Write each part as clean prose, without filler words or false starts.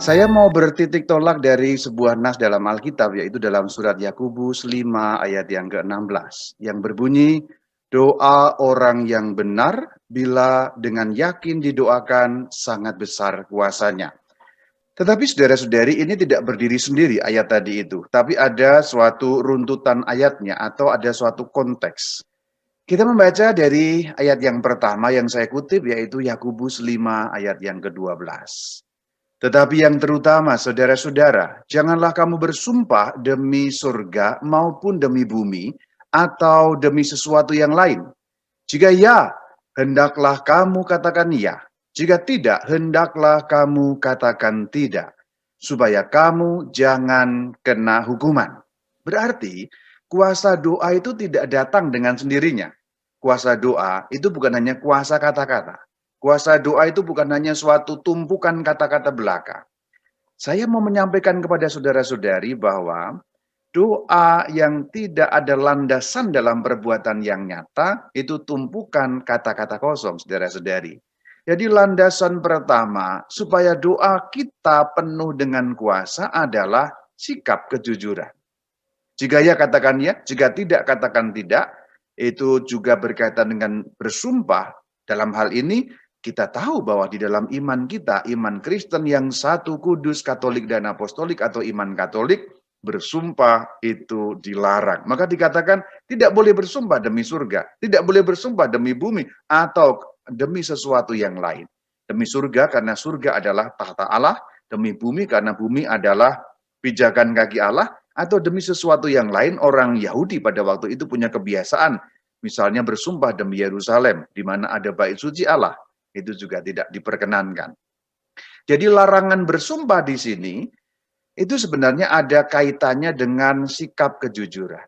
Saya mau bertitik tolak dari sebuah nas dalam Alkitab, yaitu dalam surat Yakobus 5 ayat yang ke-16, yang berbunyi, doa orang yang benar bila dengan yakin didoakan sangat besar kuasanya. Tetapi saudara-saudari, ini tidak berdiri sendiri ayat tadi itu, tapi ada suatu runtutan ayatnya atau ada suatu konteks. Kita membaca dari ayat yang pertama yang saya kutip, yaitu Yakobus 5 ayat yang ke-12. Tetapi yang terutama, saudara-saudara, janganlah kamu bersumpah demi surga maupun demi bumi, atau demi sesuatu yang lain. Jika ya, hendaklah kamu katakan ya. Jika tidak, hendaklah kamu katakan tidak. Supaya kamu jangan kena hukuman. Berarti, kuasa doa itu tidak datang dengan sendirinya. Kuasa doa itu bukan hanya kuasa kata-kata. Kuasa doa itu bukan hanya suatu tumpukan kata-kata belaka. Saya mau menyampaikan kepada saudara-saudari bahwa doa yang tidak ada landasan dalam perbuatan yang nyata, itu tumpukan kata-kata kosong, saudara-saudari. Jadi landasan pertama, supaya doa kita penuh dengan kuasa adalah sikap kejujuran. Jika ya, katakan ya. Jika tidak, katakan tidak. Itu juga berkaitan dengan bersumpah. Dalam hal ini, kita tahu bahwa di dalam iman kita, iman Kristen yang satu, kudus, katolik, dan apostolik, atau iman katolik, bersumpah itu dilarang. Maka dikatakan tidak boleh bersumpah demi surga, tidak boleh bersumpah demi bumi, atau demi sesuatu yang lain. Demi surga karena surga adalah tahta Allah, demi bumi karena bumi adalah pijakan kaki Allah, atau demi sesuatu yang lain. Orang Yahudi pada waktu itu punya kebiasaan, misalnya bersumpah demi Yerusalem, di mana ada bait suci Allah. Itu juga tidak diperkenankan. Jadi larangan bersumpah di sini, itu sebenarnya ada kaitannya dengan sikap kejujuran.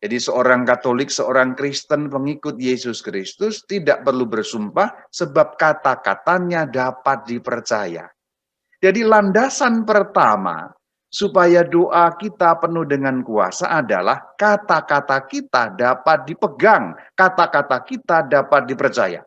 Jadi seorang Katolik, seorang Kristen pengikut Yesus Kristus tidak perlu bersumpah sebab kata-katanya dapat dipercaya. Jadi landasan pertama supaya doa kita penuh dengan kuasa adalah kata-kata kita dapat dipegang, kata-kata kita dapat dipercaya.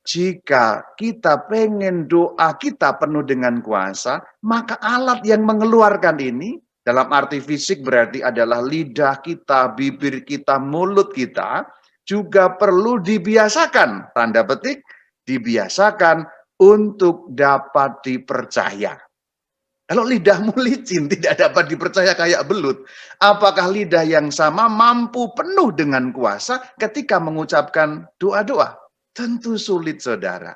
Jika kita pengen doa kita penuh dengan kuasa, maka alat yang mengeluarkan ini, dalam arti fisik berarti adalah lidah kita, bibir kita, mulut kita, juga perlu dibiasakan, tanda petik, dibiasakan untuk dapat dipercaya. Kalau lidahmu licin, tidak dapat dipercaya kayak belut, apakah lidah yang sama mampu penuh dengan kuasa ketika mengucapkan doa-doa? Tentu sulit, saudara.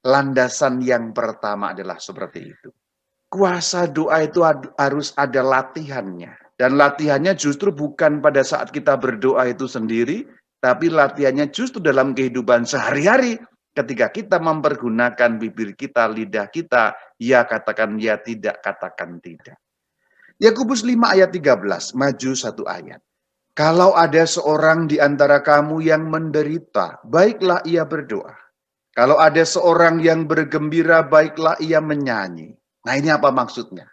Landasan yang pertama adalah seperti itu. Kuasa doa itu harus ada latihannya. Dan latihannya justru bukan pada saat kita berdoa itu sendiri, tapi latihannya justru dalam kehidupan sehari-hari. Ketika kita mempergunakan bibir kita, lidah kita, ya katakan ya, tidak katakan tidak. Yakobus 5 ayat 13, maju satu ayat. Kalau ada seorang di antara kamu yang menderita, baiklah ia berdoa. Kalau ada seorang yang bergembira, baiklah ia menyanyi. Nah, ini apa maksudnya?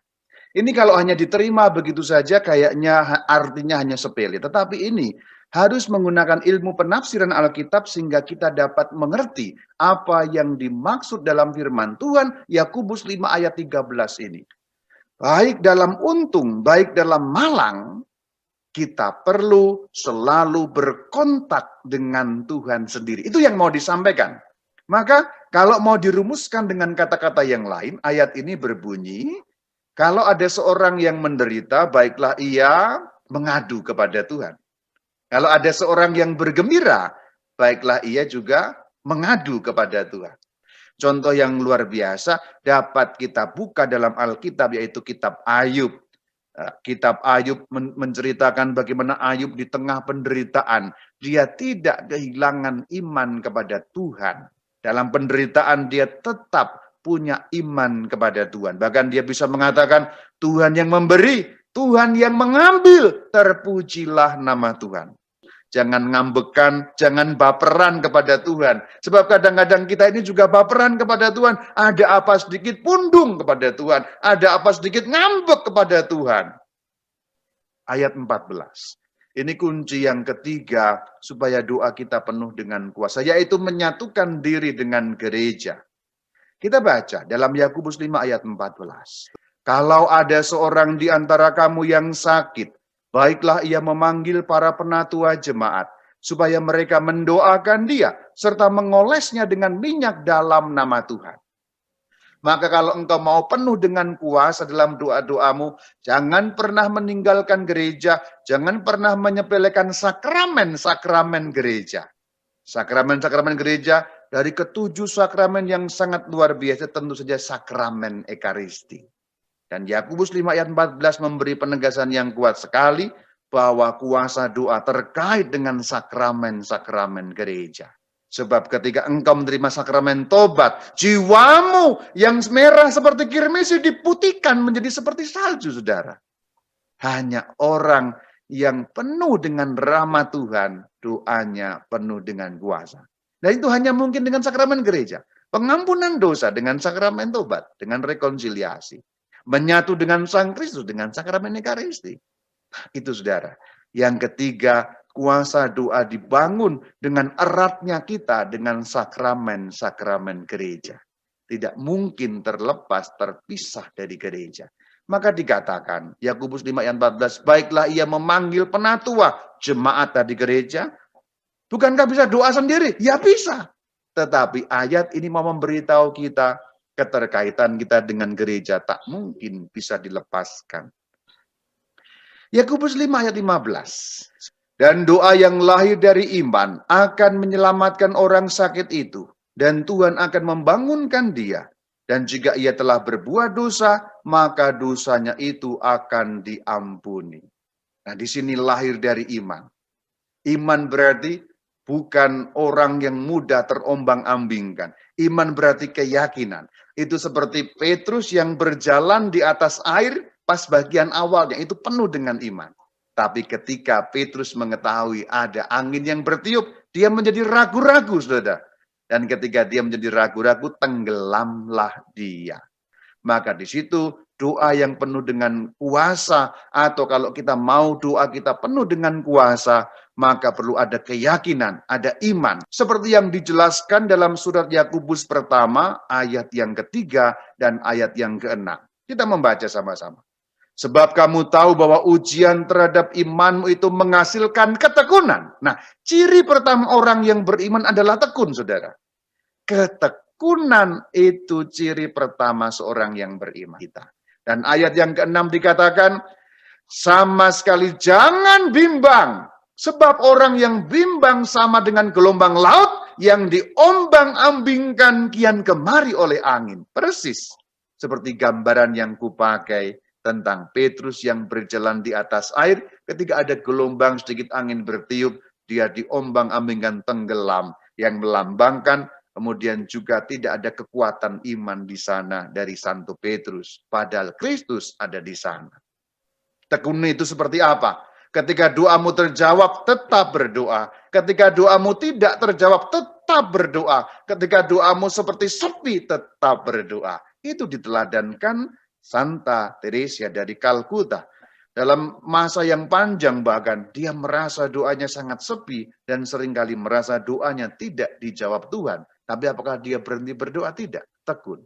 Ini kalau hanya diterima begitu saja, kayaknya artinya hanya sepele. Tetapi ini harus menggunakan ilmu penafsiran Alkitab sehingga kita dapat mengerti apa yang dimaksud dalam firman Tuhan, Yakobus 5 ayat 13 ini. Baik dalam untung, baik dalam malang, kita perlu selalu berkontak dengan Tuhan sendiri. Itu yang mau disampaikan. Maka kalau mau dirumuskan dengan kata-kata yang lain, ayat ini berbunyi, kalau ada seorang yang menderita, baiklah ia mengadu kepada Tuhan. Kalau ada seorang yang bergembira, baiklah ia juga mengadu kepada Tuhan. Contoh yang luar biasa dapat kita buka dalam Alkitab, yaitu kitab Ayub. Kitab Ayub menceritakan bagaimana Ayub di tengah penderitaan, dia tidak kehilangan iman kepada Tuhan. Dalam penderitaan dia tetap punya iman kepada Tuhan. Bahkan dia bisa mengatakan, Tuhan yang memberi, Tuhan yang mengambil, terpujilah nama Tuhan. Jangan ngambekan, jangan baperan kepada Tuhan. Sebab kadang-kadang kita ini juga baperan kepada Tuhan. Ada apa sedikit pundung kepada Tuhan. Ada apa sedikit ngambek kepada Tuhan. Ayat 14. Ini kunci yang ketiga supaya doa kita penuh dengan kuasa. Yaitu menyatukan diri dengan gereja. Kita baca dalam Yakobus 5 ayat 14. Kalau ada seorang di antara kamu yang sakit, baiklah ia memanggil para penatua jemaat, supaya mereka mendoakan dia, serta mengolesnya dengan minyak dalam nama Tuhan. Maka kalau engkau mau penuh dengan kuasa dalam doa-doamu, jangan pernah meninggalkan gereja, jangan pernah menyepelekan sakramen-sakramen gereja. Sakramen-sakramen gereja, dari ketujuh sakramen yang sangat luar biasa, tentu saja sakramen Ekaristi. Dan Yakobus 5 ayat 14 memberi penegasan yang kuat sekali, bahwa kuasa doa terkait dengan sakramen-sakramen gereja. Sebab ketika engkau menerima sakramen tobat, jiwamu yang merah seperti kirmisi diputihkan menjadi seperti salju, saudara. Hanya orang yang penuh dengan rahmat Tuhan, doanya penuh dengan kuasa. Dan itu hanya mungkin dengan sakramen gereja. Pengampunan dosa dengan sakramen tobat, dengan rekonsiliasi. Menyatu dengan Sang Kristus dengan sakramen Ekaristi. Itu saudara. Yang ketiga, kuasa doa dibangun dengan eratnya kita dengan sakramen-sakramen gereja. Tidak mungkin terlepas, terpisah dari gereja. Maka dikatakan, Yakobus 5 ayat 14, baiklah ia memanggil penatua jemaat tadi gereja. Bukankah bisa doa sendiri? Ya bisa. Tetapi ayat ini mau memberitahu kita, keterkaitan kita dengan gereja tak mungkin bisa dilepaskan. Yakobus 5 ayat 15. Dan doa yang lahir dari iman akan menyelamatkan orang sakit itu. Dan Tuhan akan membangunkan dia. Dan jika ia telah berbuat dosa, maka dosanya itu akan diampuni. Nah, di sini lahir dari iman. Iman berarti bukan orang yang mudah terombang-ambingkan. Iman berarti keyakinan. Itu seperti Petrus yang berjalan di atas air, pas bagian awalnya itu penuh dengan iman. Tapi ketika Petrus mengetahui ada angin yang bertiup, dia menjadi ragu-ragu, saudara. Dan ketika dia menjadi ragu-ragu, tenggelamlah dia. Maka di situ doa yang penuh dengan kuasa, atau kalau kita mau doa kita penuh dengan kuasa, maka perlu ada keyakinan, ada iman. Seperti yang dijelaskan dalam surat Yakobus pertama, ayat yang ketiga dan ayat yang keenam. Kita membaca sama-sama. Sebab kamu tahu bahwa ujian terhadap imanmu itu menghasilkan ketekunan. Nah, ciri pertama orang yang beriman adalah tekun, saudara. Ketekunan itu ciri pertama seorang yang beriman kita. Dan ayat yang keenam dikatakan, sama sekali jangan bimbang. Sebab orang yang bimbang sama dengan gelombang laut yang diombang-ambingkan kian kemari oleh angin. Persis seperti gambaran yang kupakai tentang Petrus yang berjalan di atas air, ketika ada gelombang sedikit angin bertiup, dia diombang-ambingkan tenggelam, yang melambangkan kemudian juga tidak ada kekuatan iman di sana dari Santo Petrus, padahal Kristus ada di sana. Tekun itu seperti apa? Ketika doamu terjawab, tetap berdoa. Ketika doamu tidak terjawab, tetap berdoa. Ketika doamu seperti sepi, tetap berdoa. Itu diteladankan Santa Teresia dari Kalkuta. Dalam masa yang panjang bahkan, dia merasa doanya sangat sepi dan seringkali merasa doanya tidak dijawab Tuhan. Tapi apakah dia berhenti berdoa? Tidak, tekun.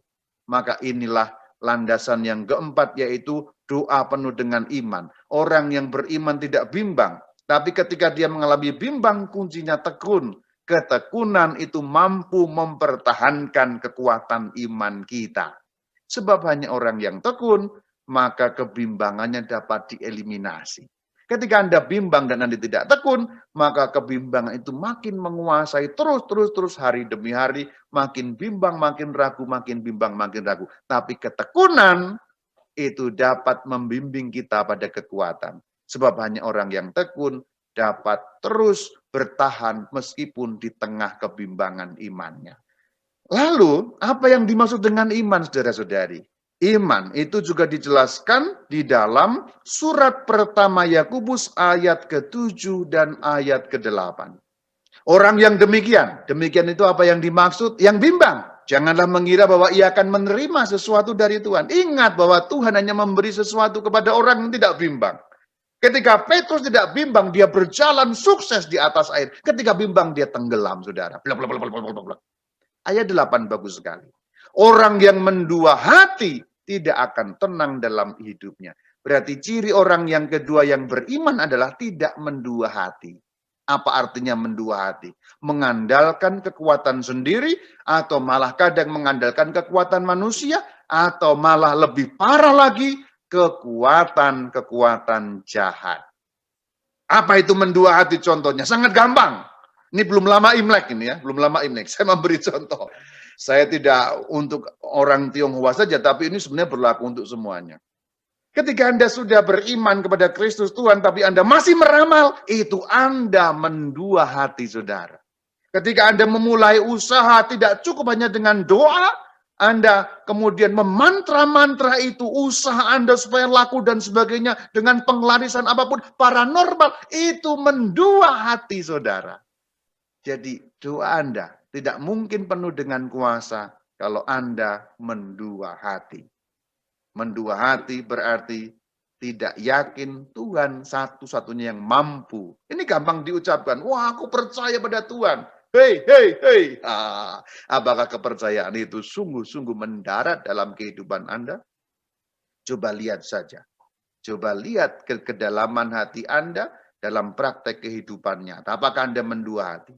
Maka inilah landasan yang keempat, yaitu doa penuh dengan iman. Orang yang beriman tidak bimbang. Tapi ketika dia mengalami bimbang, kuncinya tekun. Ketekunan itu mampu mempertahankan kekuatan iman kita. Sebab hanya orang yang tekun, maka kebimbangannya dapat dieliminasi. Ketika Anda bimbang dan Anda tidak tekun, maka kebimbangan itu makin menguasai terus hari demi hari, makin bimbang, makin ragu, makin bimbang, makin ragu. Tapi ketekunan itu dapat membimbing kita pada kekuatan. Sebab hanya orang yang tekun dapat terus bertahan meskipun di tengah kebimbangan imannya. Lalu, apa yang dimaksud dengan iman, saudara-saudari? Iman itu juga dijelaskan di dalam surat pertama Yakobus ayat ke-7 dan ayat ke-8. Orang yang demikian itu apa yang dimaksud? Yang bimbang. Janganlah mengira bahwa ia akan menerima sesuatu dari Tuhan. Ingat bahwa Tuhan hanya memberi sesuatu kepada orang yang tidak bimbang. Ketika Petrus tidak bimbang, dia berjalan sukses di atas air. Ketika bimbang, dia tenggelam, saudara. Ayat 8 bagus sekali. Orang yang mendua hati tidak akan tenang dalam hidupnya. Berarti ciri orang yang kedua yang beriman adalah tidak mendua hati. Apa artinya mendua hati? Mengandalkan kekuatan sendiri, atau malah kadang mengandalkan kekuatan manusia, atau malah lebih parah lagi, kekuatan-kekuatan jahat. Apa itu mendua hati contohnya? Sangat gampang. Ini belum lama Imlek ini ya, belum lama Imlek. Saya memberi contoh. Saya tidak untuk orang Tionghoa saja, tapi ini sebenarnya berlaku untuk semuanya. Ketika Anda sudah beriman kepada Kristus Tuhan, tapi Anda masih meramal, itu Anda mendua hati saudara. Ketika Anda memulai usaha, tidak cukup hanya dengan doa, Anda kemudian memantra-mantra itu, usaha Anda supaya laku dan sebagainya, dengan penglarisan apapun, paranormal, itu mendua hati saudara. Jadi doa Anda tidak mungkin penuh dengan kuasa kalau Anda mendua hati. Mendua hati berarti tidak yakin Tuhan satu-satunya yang mampu. Ini gampang diucapkan. Wah, aku percaya pada Tuhan. Hei, hei, hei. Apakah kepercayaan itu sungguh-sungguh mendarat dalam kehidupan Anda? Coba lihat saja. Coba lihat ke kedalaman hati Anda dalam praktek kehidupannya. Apakah Anda mendua hati?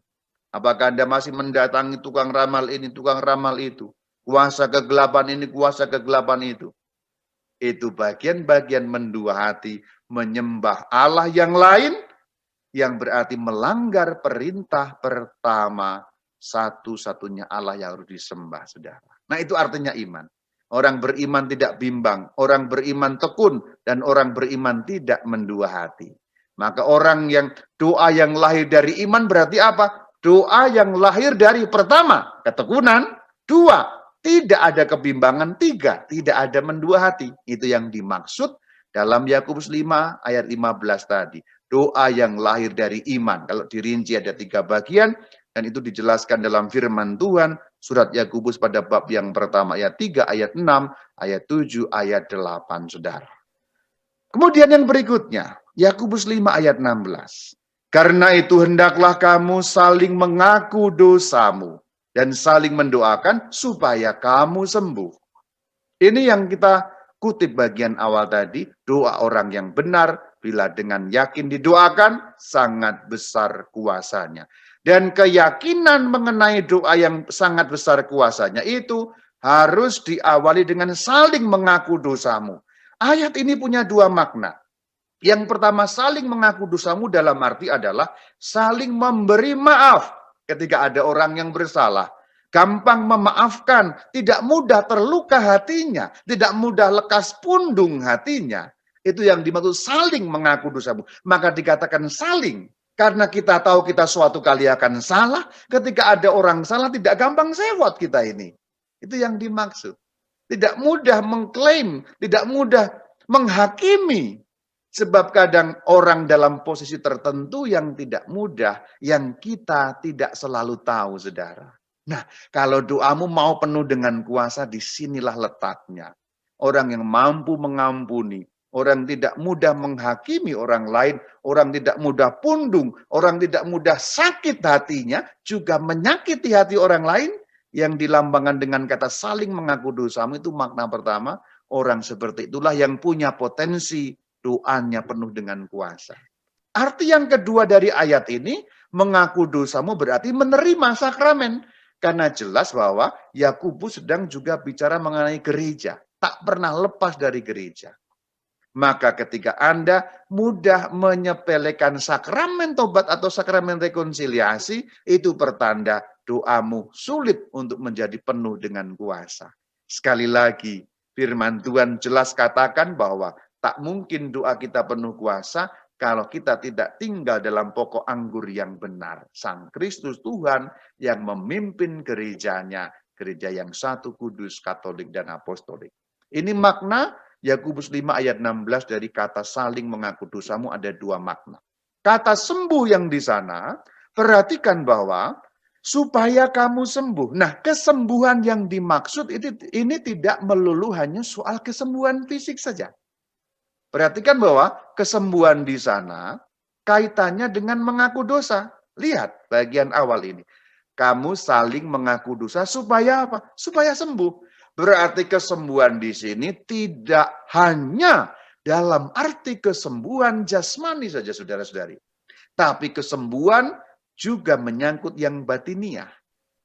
Apakah Anda masih mendatangi tukang ramal ini, tukang ramal itu? Kuasa kegelapan ini, kuasa kegelapan itu? Itu bagian-bagian mendua hati, menyembah Allah yang lain, yang berarti melanggar perintah pertama, satu-satunya Allah yang harus disembah, saudara. Nah, itu artinya iman. Orang beriman tidak bimbang, orang beriman tekun, dan orang beriman tidak mendua hati. Maka orang yang doa yang lahir dari iman berarti apa? Doa yang lahir dari pertama, ketekunan, dua, tidak ada kebimbangan, tiga, tidak ada mendua hati. Itu yang dimaksud dalam Yakobus 5 ayat 15 tadi. Doa yang lahir dari iman. Kalau dirinci ada 3 bagian, dan itu dijelaskan dalam firman Tuhan, surat Yakobus pada bab yang pertama, ayat 3, ayat 6, ayat 7, ayat 8, saudara. Kemudian yang berikutnya, Yakobus 5 ayat 16. Karena itu hendaklah kamu saling mengaku dosamu, dan saling mendoakan supaya kamu sembuh. Ini yang kita kutip bagian awal tadi, doa orang yang benar, bila dengan yakin didoakan, sangat besar kuasanya. Dan keyakinan mengenai doa yang sangat besar kuasanya itu harus diawali dengan saling mengaku dosamu. Ayat ini punya 2 makna. Yang pertama, saling mengaku dosamu dalam arti adalah saling memberi maaf. Ketika ada orang yang bersalah, gampang memaafkan, tidak mudah terluka hatinya, tidak mudah lekas pundung hatinya. Itu yang dimaksud saling mengaku dosamu. Maka dikatakan saling, karena kita tahu kita suatu kali akan salah, ketika ada orang salah tidak gampang sewot kita ini. Itu yang dimaksud. Tidak mudah mengklaim, tidak mudah menghakimi. Sebab kadang orang dalam posisi tertentu yang tidak mudah, yang kita tidak selalu tahu, saudara. Nah, kalau doamu mau penuh dengan kuasa, disinilah letaknya. Orang yang mampu mengampuni, orang tidak mudah menghakimi orang lain, orang tidak mudah pundung, orang tidak mudah sakit hatinya, juga menyakiti hati orang lain, yang dilambangkan dengan kata saling mengaku dosamu, itu makna pertama. Orang seperti itulah yang punya potensi doanya penuh dengan kuasa. Arti yang kedua dari ayat ini, mengaku dosamu berarti menerima sakramen. Karena jelas bahwa Yakobus sedang juga bicara mengenai gereja. Tak pernah lepas dari gereja. Maka ketika Anda mudah menyepelekan sakramen tobat atau sakramen rekonsiliasi, itu pertanda doamu sulit untuk menjadi penuh dengan kuasa. Sekali lagi, firman Tuhan jelas katakan bahwa tak mungkin doa kita penuh kuasa kalau kita tidak tinggal dalam pokok anggur yang benar. Sang Kristus Tuhan yang memimpin gerejanya, gereja yang satu, kudus, katolik, dan apostolik. Ini makna Yakobus 5 ayat 16 dari kata saling mengaku dosamu ada 2 makna. Kata sembuh yang di sana, perhatikan bahwa supaya kamu sembuh. Nah, kesembuhan yang dimaksud ini tidak melulu hanya soal kesembuhan fisik saja. Perhatikan bahwa kesembuhan di sana kaitannya dengan mengaku dosa. Lihat bagian awal ini. Kamu saling mengaku dosa supaya apa? Supaya sembuh. Berarti kesembuhan di sini tidak hanya dalam arti kesembuhan jasmani saja, saudara-saudari. Tapi kesembuhan juga menyangkut yang batiniah.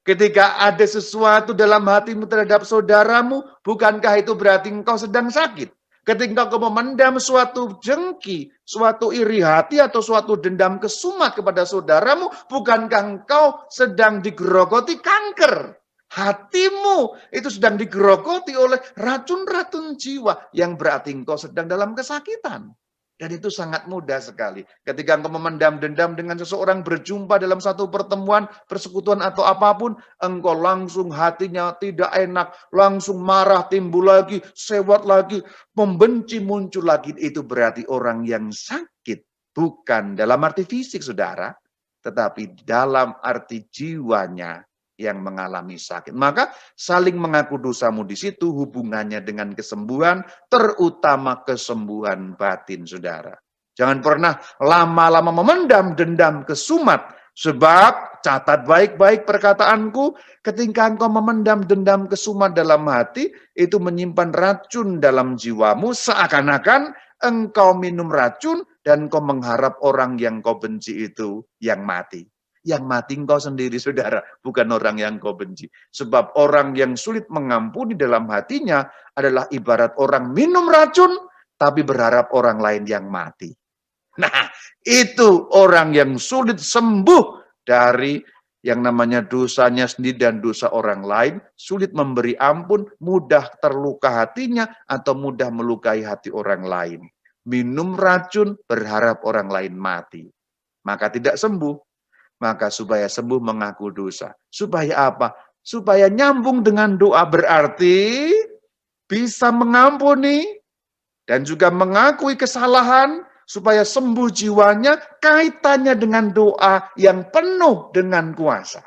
Ketika ada sesuatu dalam hatimu terhadap saudaramu, bukankah itu berarti engkau sedang sakit? Ketika engkau memendam suatu jengki, suatu iri hati atau suatu dendam kesumat kepada saudaramu, bukankah engkau sedang digerogoti kanker? Hatimu itu sedang digerogoti oleh racun-racun jiwa yang berarti engkau sedang dalam kesakitan. Dan itu sangat mudah sekali. Ketika engkau memendam dendam dengan seseorang, berjumpa dalam satu pertemuan, persekutuan atau apapun, engkau langsung hatinya tidak enak, langsung marah timbul lagi, sewot lagi, membenci muncul lagi. Itu berarti orang yang sakit. Bukan dalam arti fisik, saudara, tetapi dalam arti jiwanya yang mengalami sakit. Maka saling mengaku dosamu di situ hubungannya dengan kesembuhan, terutama kesembuhan batin, saudara. Jangan pernah lama-lama memendam dendam kesumat, sebab catat baik-baik perkataanku, ketika engkau memendam dendam kesumat dalam hati, itu menyimpan racun dalam jiwamu, seakan-akan engkau minum racun dan engkau mengharap orang yang kau benci itu yang mati. Yang mati engkau sendiri, saudara, bukan orang yang kau benci. Sebab orang yang sulit mengampuni dalam hatinya adalah ibarat orang minum racun, tapi berharap orang lain yang mati. Nah, itu orang yang sulit sembuh dari yang namanya dosanya sendiri dan dosa orang lain, sulit memberi ampun, mudah terluka hatinya, atau mudah melukai hati orang lain. Minum racun, berharap orang lain mati. Maka tidak sembuh. Maka supaya sembuh mengaku dosa. Supaya apa? Supaya nyambung dengan doa, berarti bisa mengampuni dan juga mengakui kesalahan supaya sembuh jiwanya, kaitannya dengan doa yang penuh dengan kuasa.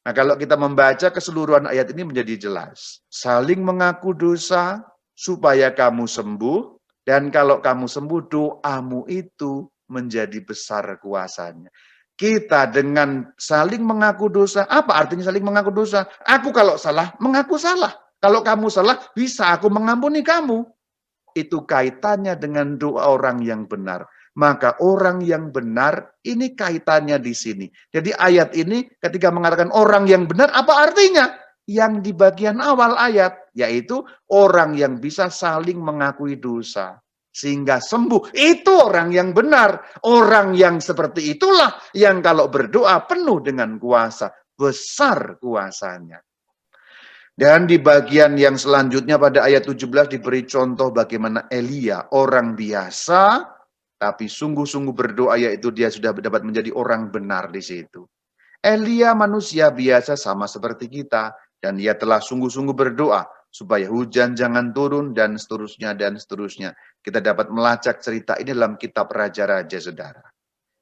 Nah, kalau kita membaca keseluruhan ayat ini menjadi jelas. Saling mengaku dosa supaya kamu sembuh, dan kalau kamu sembuh, doamu itu menjadi besar kuasanya. Kita dengan saling mengaku dosa, apa artinya saling mengaku dosa? Aku kalau salah, mengaku salah. Kalau kamu salah, bisa aku mengampuni kamu. Itu kaitannya dengan doa orang yang benar. Maka orang yang benar, ini kaitannya di sini. Jadi ayat ini ketika mengatakan orang yang benar, apa artinya? Yang di bagian awal ayat, yaitu orang yang bisa saling mengakui dosa. Sehingga sembuh, itu orang yang benar. Orang yang seperti itulah yang kalau berdoa penuh dengan kuasa. Besar kuasanya. Dan di bagian yang selanjutnya pada ayat 17 diberi contoh bagaimana Elia, orang biasa, tapi sungguh-sungguh berdoa, yaitu dia sudah dapat menjadi orang benar di situ. Elia manusia biasa sama seperti kita, dan ia telah sungguh-sungguh berdoa, supaya hujan jangan turun, dan seterusnya, dan seterusnya. Kita dapat melacak cerita ini dalam kitab Raja-Raja, saudara.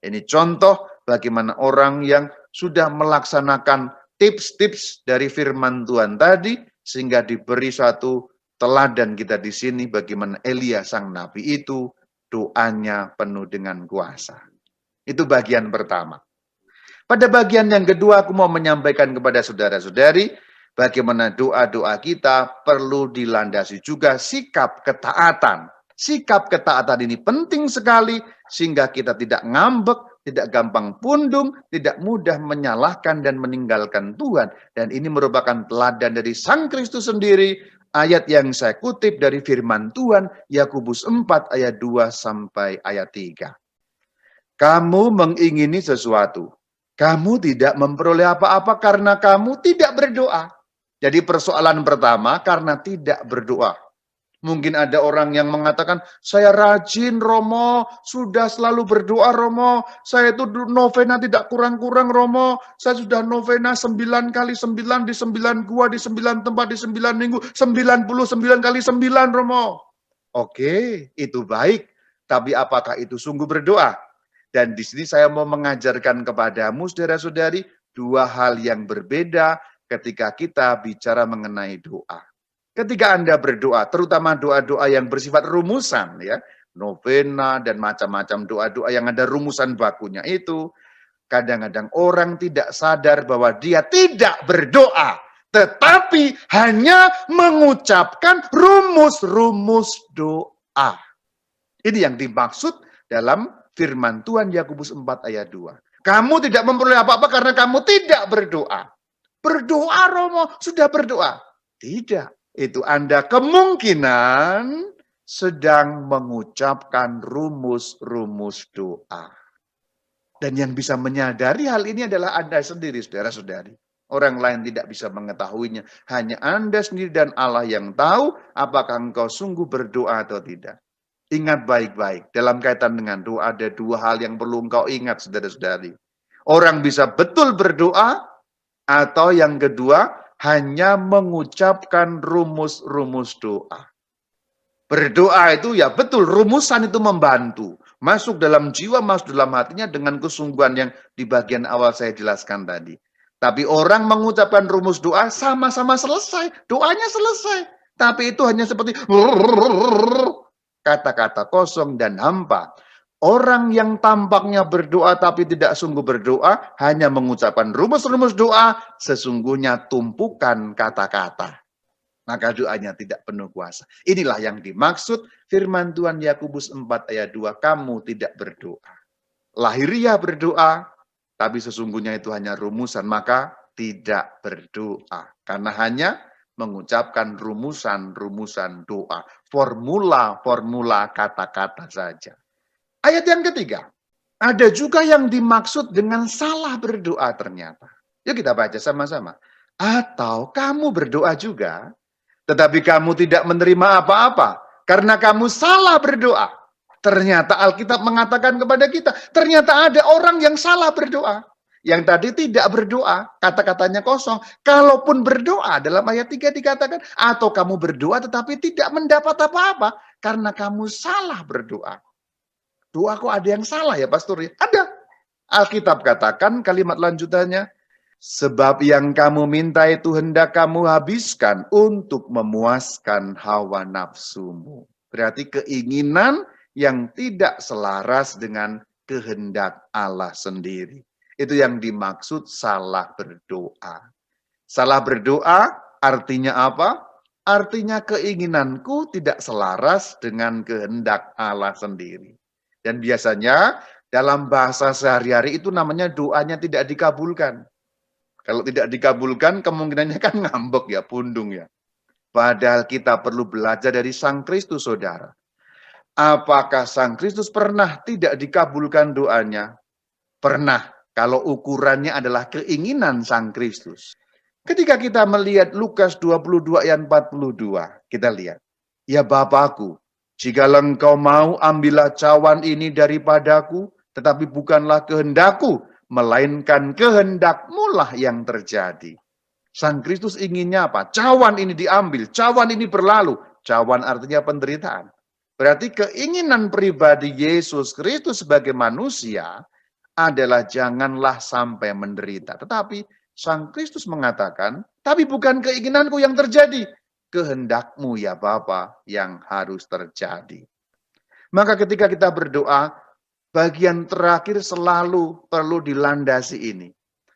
Ini contoh bagaimana orang yang sudah melaksanakan tips-tips dari firman Tuhan tadi, sehingga diberi satu teladan kita di sini, bagaimana Elia sang nabi itu, doanya penuh dengan kuasa. Itu bagian pertama. Pada bagian yang kedua, aku mau menyampaikan kepada saudara-saudari, bagaimana doa-doa kita perlu dilandasi juga sikap ketaatan. Sikap ketaatan ini penting sekali, sehingga kita tidak ngambek, tidak gampang pundung, tidak mudah menyalahkan dan meninggalkan Tuhan. Dan ini merupakan teladan dari Sang Kristus sendiri, ayat yang saya kutip dari firman Tuhan, Yakobus 4 ayat 2 sampai ayat 3. Kamu mengingini sesuatu, kamu tidak memperoleh apa-apa karena kamu tidak berdoa. Jadi persoalan pertama, karena tidak berdoa. Mungkin ada orang yang mengatakan, saya rajin Romo, sudah selalu berdoa Romo, saya itu novena tidak kurang-kurang Romo, saya sudah novena 9 kali 9 di 9 gua, di 9 tempat, di 9 minggu, 99 kali 9 Romo. Oke, itu baik, tapi apakah itu sungguh berdoa? Dan di sini saya mau mengajarkan kepadamu, saudara-saudari, dua hal yang berbeda ketika kita bicara mengenai doa. Ketika Anda berdoa, terutama doa-doa yang bersifat rumusan, ya, novena dan macam-macam doa-doa yang ada rumusan bakunya itu, kadang-kadang orang tidak sadar bahwa dia tidak berdoa, tetapi hanya mengucapkan rumus-rumus doa. Ini yang dimaksud dalam firman Tuhan Yakobus 4 ayat 2. Kamu tidak memperoleh apa-apa karena kamu tidak berdoa. Berdoa, Romo, sudah berdoa. Tidak. Itu Anda kemungkinan sedang mengucapkan rumus-rumus doa. Dan yang bisa menyadari hal ini adalah Anda sendiri, saudara-saudari. Orang lain tidak bisa mengetahuinya. Hanya Anda sendiri dan Allah yang tahu apakah engkau sungguh berdoa atau tidak. Ingat baik-baik, dalam kaitan dengan doa ada dua hal yang perlu engkau ingat, saudara-saudari. Orang bisa betul berdoa, atau yang kedua, hanya mengucapkan rumus-rumus doa. Berdoa itu ya betul, rumusan itu membantu. Masuk dalam jiwa, masuk dalam hatinya dengan kesungguhan yang di bagian awal saya jelaskan tadi. Tapi orang mengucapkan rumus doa sama-sama selesai. Doanya selesai. Tapi itu hanya seperti kata-kata kosong dan hampa. Orang yang tampaknya berdoa tapi tidak sungguh berdoa, hanya mengucapkan rumus-rumus doa, sesungguhnya tumpukan kata-kata. Maka doanya tidak penuh kuasa. Inilah yang dimaksud firman Tuhan Yakobus 4 ayat 2, kamu tidak berdoa. Lahiriah berdoa, tapi sesungguhnya itu hanya rumusan, maka tidak berdoa. Karena hanya mengucapkan rumusan-rumusan doa. Formula-formula kata-kata saja. Ayat yang ketiga, ada juga yang dimaksud dengan salah berdoa ternyata. Yuk kita baca sama-sama. Atau kamu berdoa juga, tetapi kamu tidak menerima apa-apa, karena kamu salah berdoa. Ternyata Alkitab mengatakan kepada kita, ternyata ada orang yang salah berdoa. Yang tadi tidak berdoa, kata-katanya kosong. Kalaupun berdoa, dalam ayat 3 dikatakan, atau kamu berdoa tetapi tidak mendapat apa-apa, karena kamu salah berdoa. Doa kok ada yang salah ya, Pastor? Ada. Alkitab katakan kalimat lanjutannya, sebab yang kamu minta itu hendak kamu habiskan untuk memuaskan hawa nafsumu. Berarti keinginan yang tidak selaras dengan kehendak Allah sendiri. Itu yang dimaksud salah berdoa. Salah berdoa artinya apa? Artinya keinginanku tidak selaras dengan kehendak Allah sendiri. Dan biasanya dalam bahasa sehari-hari itu namanya doanya tidak dikabulkan. Kalau tidak dikabulkan kemungkinannya kan ngambek ya, pundung ya. Padahal kita perlu belajar dari Sang Kristus, saudara. Apakah Sang Kristus pernah tidak dikabulkan doanya? Pernah. Kalau ukurannya adalah keinginan Sang Kristus. Ketika kita melihat Lukas 22 ayat 42, kita lihat. Ya Bapakku, jika engkau mau, ambillah cawan ini daripadaku, tetapi bukanlah kehendakku, melainkan kehendakmu lah yang terjadi. Sang Kristus inginnya apa? Cawan ini diambil, cawan ini berlalu. Cawan artinya penderitaan. Berarti keinginan pribadi Yesus Kristus sebagai manusia adalah janganlah sampai menderita. Tetapi Sang Kristus mengatakan, tapi bukan keinginanku yang terjadi, kehendakmu ya Bapa yang harus terjadi. Maka ketika kita berdoa, bagian terakhir selalu perlu dilandasi ini.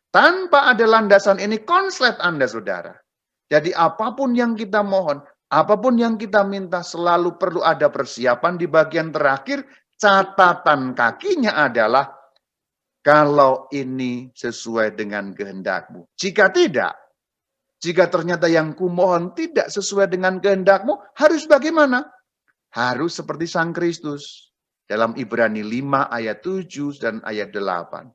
Tanpa ada landasan ini, konslet Anda, saudara. Jadi apapun yang kita mohon, apapun yang kita minta, selalu perlu ada persiapan di bagian terakhir. Catatan kakinya adalah, kalau ini sesuai dengan kehendakmu. Jika tidak, jika ternyata yang kumohon tidak sesuai dengan kehendakmu, harus bagaimana? Harus seperti Sang Kristus. Dalam Ibrani 5 ayat 7 dan ayat 8.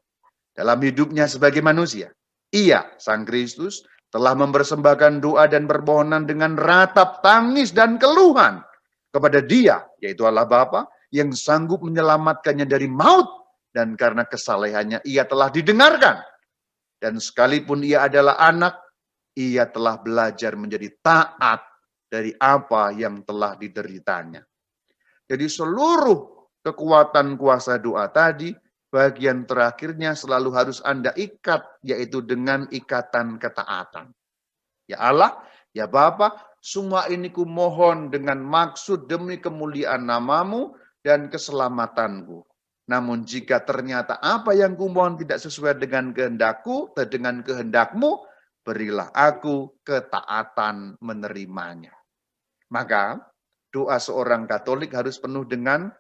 Dalam hidupnya sebagai manusia, ia, Sang Kristus, telah mempersembahkan doa dan permohonan dengan ratap tangis dan keluhan kepada Dia, yaitu Allah Bapa, yang sanggup menyelamatkannya dari maut, dan karena kesalehannya ia telah didengarkan. Dan sekalipun ia adalah anak, ia telah belajar menjadi taat dari apa yang telah dideritanya. Jadi seluruh kekuatan kuasa doa tadi, bagian terakhirnya selalu harus Anda ikat, yaitu dengan ikatan ketaatan. Ya Allah, ya Bapa, semua ini kumohon dengan maksud demi kemuliaan namamu dan keselamatanku. Namun jika ternyata apa yang kumohon tidak sesuai dengan kehendakku, dengan kehendakmu, berilah aku ketaatan menerimanya. Maka doa seorang Katolik harus penuh dengan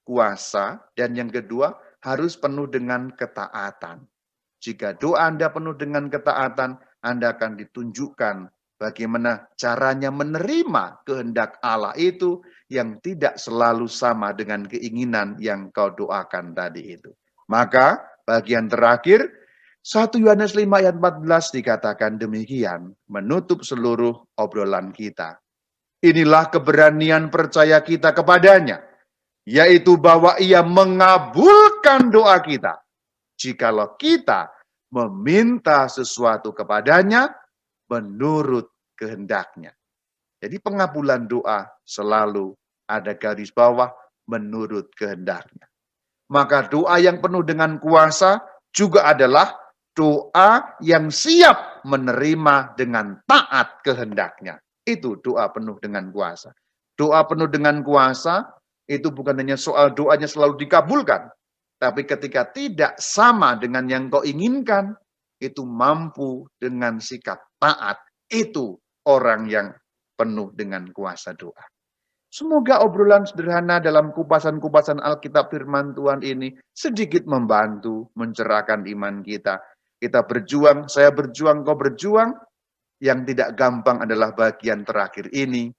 kuasa, dan yang kedua harus penuh dengan ketaatan. Jika doa Anda penuh dengan ketaatan, Anda akan ditunjukkan bagaimana caranya menerima kehendak Allah itu yang tidak selalu sama dengan keinginan yang kau doakan tadi itu. Maka bagian terakhir, 1 Yohanes 5 ayat 14 dikatakan demikian, menutup seluruh obrolan kita. Inilah keberanian percaya kita kepadanya, yaitu bahwa ia mengabulkan doa kita jikalau kita meminta sesuatu kepadanya menurut kehendaknya. Jadi pengabulan doa selalu ada garis bawah menurut kehendaknya. Maka doa yang penuh dengan kuasa juga adalah doa yang siap menerima dengan taat kehendaknya. Itu doa penuh dengan kuasa. Doa penuh dengan kuasa itu bukan hanya soal doanya selalu dikabulkan, tapi ketika tidak sama dengan yang kau inginkan, itu mampu dengan sikap taat. Itu orang yang penuh dengan kuasa doa. Semoga obrolan sederhana dalam kupasan-kupasan Alkitab firman Tuhan ini sedikit membantu mencerahkan iman kita. Kita berjuang, saya berjuang, kau berjuang. Yang tidak gampang adalah bagian terakhir ini,